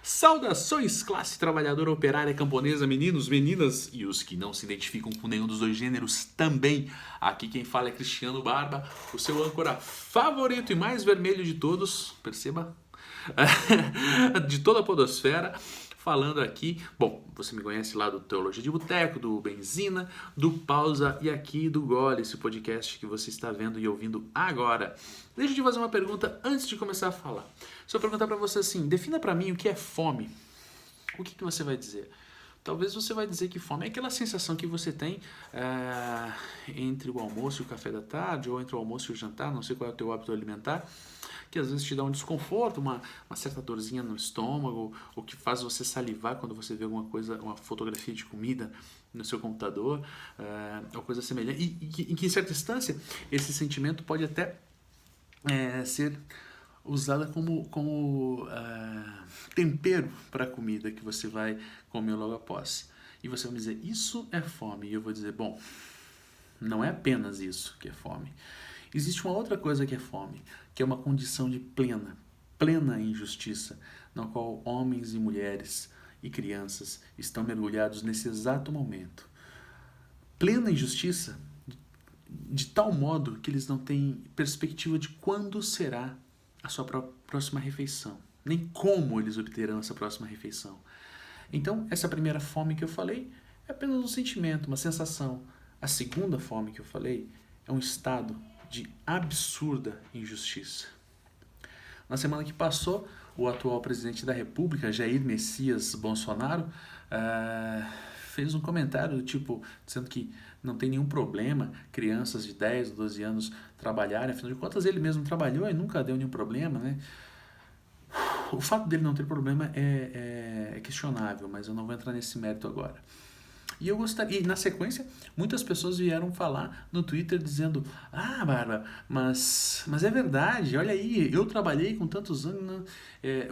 Saudações, classe trabalhadora, operária, camponesa, meninos, meninas e os que não se identificam com nenhum dos dois gêneros também. Aqui quem fala é Cristiano Barba, o seu âncora favorito e mais vermelho de todos, perceba, de toda a podosfera. Falando aqui, bom, você me conhece lá do Teologia de Boteco, do Benzina, do Pausa e aqui do Gole, esse podcast que você está vendo e ouvindo agora. Deixa eu te fazer uma pergunta antes de começar a falar. Se eu perguntar pra você assim, defina pra mim o que é fome, o que você vai dizer? Talvez você vai dizer que fome é aquela sensação que você tem entre o almoço e o café da tarde, ou entre o almoço e o jantar, não sei qual é o teu hábito alimentar, que às vezes te dá um desconforto, uma certa dorzinha no estômago, ou que faz você salivar quando você vê alguma coisa, uma fotografia de comida no seu computador, ou coisa semelhante. E que em certa instância, esse sentimento pode até ser usada como tempero para a comida que você vai comer logo após. E você vai me dizer, isso é fome. E eu vou dizer, bom, não é apenas isso que é fome. Existe uma outra coisa que é fome, que é uma condição de plena injustiça, na qual homens e mulheres e crianças estão mergulhados nesse exato momento. Plena injustiça de tal modo que eles não têm perspectiva de quando será a sua próxima refeição, nem como eles obterão essa próxima refeição. Então, essa primeira fome que eu falei é apenas um sentimento, uma sensação. A segunda fome que eu falei é um estado de absurda injustiça. Na semana que passou, o atual presidente da República, Jair Messias Bolsonaro, fez um comentário do tipo, dizendo que não tem nenhum problema crianças de 10 ou 12 anos trabalharem, afinal de contas ele mesmo trabalhou e nunca deu nenhum problema, né? O fato dele não ter problema é questionável, mas eu não vou entrar nesse mérito agora. E eu gostaria, e na sequência, muitas pessoas vieram falar no Twitter dizendo: ah, Bárbara, mas é verdade, olha aí, eu trabalhei com tantos anos.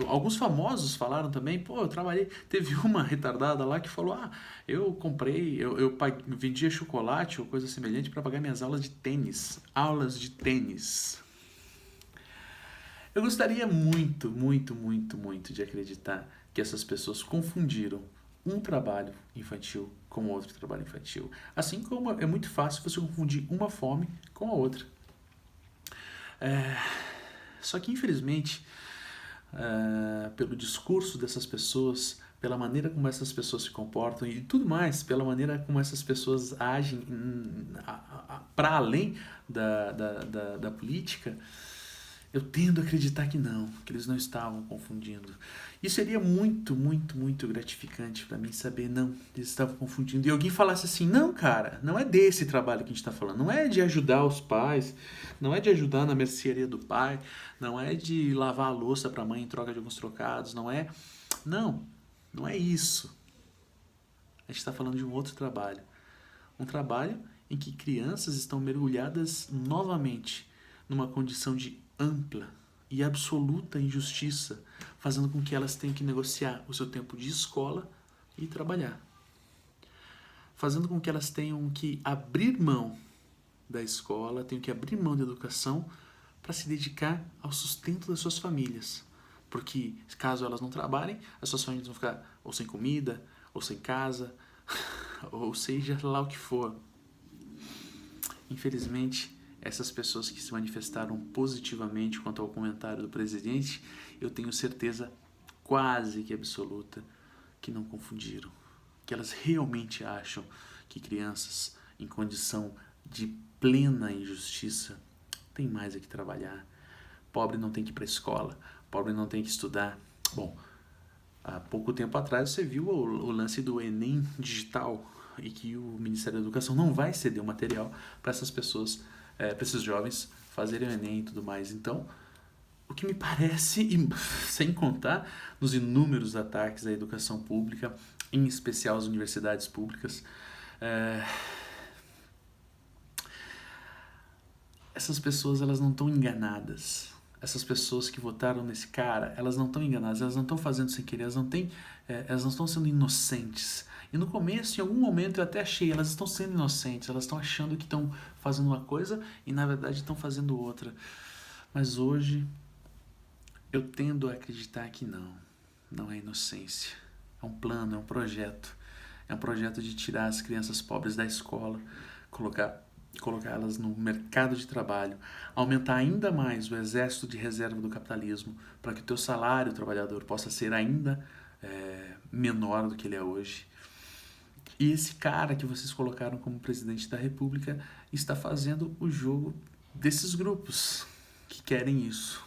Alguns famosos falaram também, pô, eu trabalhei. Teve uma retardada lá que falou: ah, eu comprei, eu vendia chocolate ou coisa semelhante para pagar minhas aulas de tênis. Aulas de tênis. Eu gostaria muito, muito, muito, muito de acreditar que essas pessoas confundiram um trabalho infantil com outro trabalho infantil. Assim como é muito fácil você confundir uma fome com a outra. Só que, infelizmente, pelo discurso dessas pessoas, pela maneira como essas pessoas se comportam e tudo mais, pela maneira como essas pessoas agem para além da política, eu tendo a acreditar que não, que eles não estavam confundindo. E seria muito, muito, muito gratificante para mim saber, não, eles estavam confundindo. E alguém falasse assim, não, cara, não é desse trabalho que a gente está falando, não é de ajudar os pais, não é de ajudar na mercearia do pai, não é de lavar a louça para a mãe em troca de alguns trocados, não é isso. A gente está falando de um outro trabalho. Um trabalho em que crianças estão mergulhadas novamente numa condição de ampla e absoluta injustiça, fazendo com que elas tenham que negociar o seu tempo de escola e trabalhar. Fazendo com que elas tenham que abrir mão da escola, tenham que abrir mão da educação para se dedicar ao sustento das suas famílias. Porque caso elas não trabalhem, as suas famílias vão ficar ou sem comida, ou sem casa, ou seja lá o que for. Infelizmente, essas pessoas que se manifestaram positivamente quanto ao comentário do presidente, eu tenho certeza quase que absoluta que não confundiram. Que elas realmente acham que crianças em condição de plena injustiça têm mais a que trabalhar. Pobre não tem que ir para a escola, pobre não tem que estudar. Bom, há pouco tempo atrás você viu o lance do Enem digital e que o Ministério da Educação não vai ceder o material para essas pessoas, para esses jovens fazerem o Enem e tudo mais. Então, o que me parece, e sem contar nos inúmeros ataques à educação pública, em especial às universidades públicas, essas pessoas elas não estão enganadas. Essas pessoas que votaram nesse cara, elas não estão enganadas, elas não estão fazendo sem querer, elas não estão sendo inocentes. E no começo, em algum momento, eu até achei, elas estão sendo inocentes, elas estão achando que estão fazendo uma coisa e na verdade estão fazendo outra. Mas hoje, eu tendo a acreditar que não. não é inocência. É um plano, é um projeto. É um projeto de tirar as crianças pobres da escola, colocá-las no mercado de trabalho, aumentar ainda mais o exército de reserva do capitalismo, para que o teu salário, trabalhador, possa ser ainda menor do que ele é hoje. E esse cara que vocês colocaram como presidente da República está fazendo o jogo desses grupos que querem isso.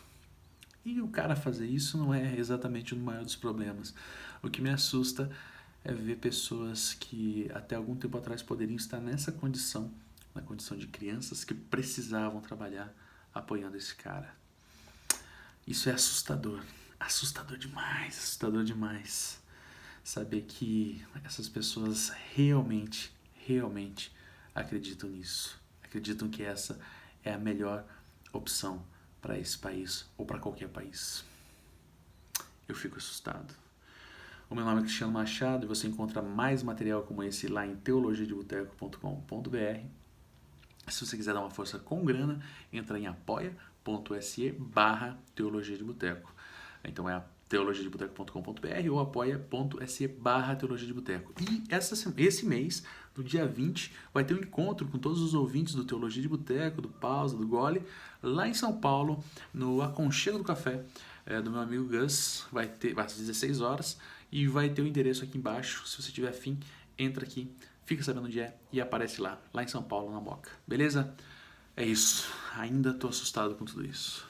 E o cara fazer isso não é exatamente o maior dos problemas. O que me assusta é ver pessoas que até algum tempo atrás poderiam estar nessa condição, na condição de crianças que precisavam trabalhar apoiando esse cara. Isso é assustador. Assustador demais. Saber que essas pessoas realmente acreditam nisso. Acreditam que essa é a melhor opção para esse país ou para qualquer país. Eu fico assustado. O meu nome é Cristiano Machado e você encontra mais material como esse lá em teologiadeboteco.com.br. Se você quiser dar uma força com grana, entra em apoia.se/teologiadeboteco. Então é teologiadeboteco.com.br ou apoia.se/teologiadeboteco. E esse mês, no dia 20, vai ter um encontro com todos os ouvintes do Teologia de Boteco, do Pausa, do Gole, lá em São Paulo, no Aconchego do Café, do meu amigo Gus. Vai às 16 horas e vai ter o endereço aqui embaixo. Se você tiver afim, entra aqui, fica sabendo onde é e aparece lá em São Paulo, na Moca. Beleza? É isso. Ainda tô assustado com tudo isso.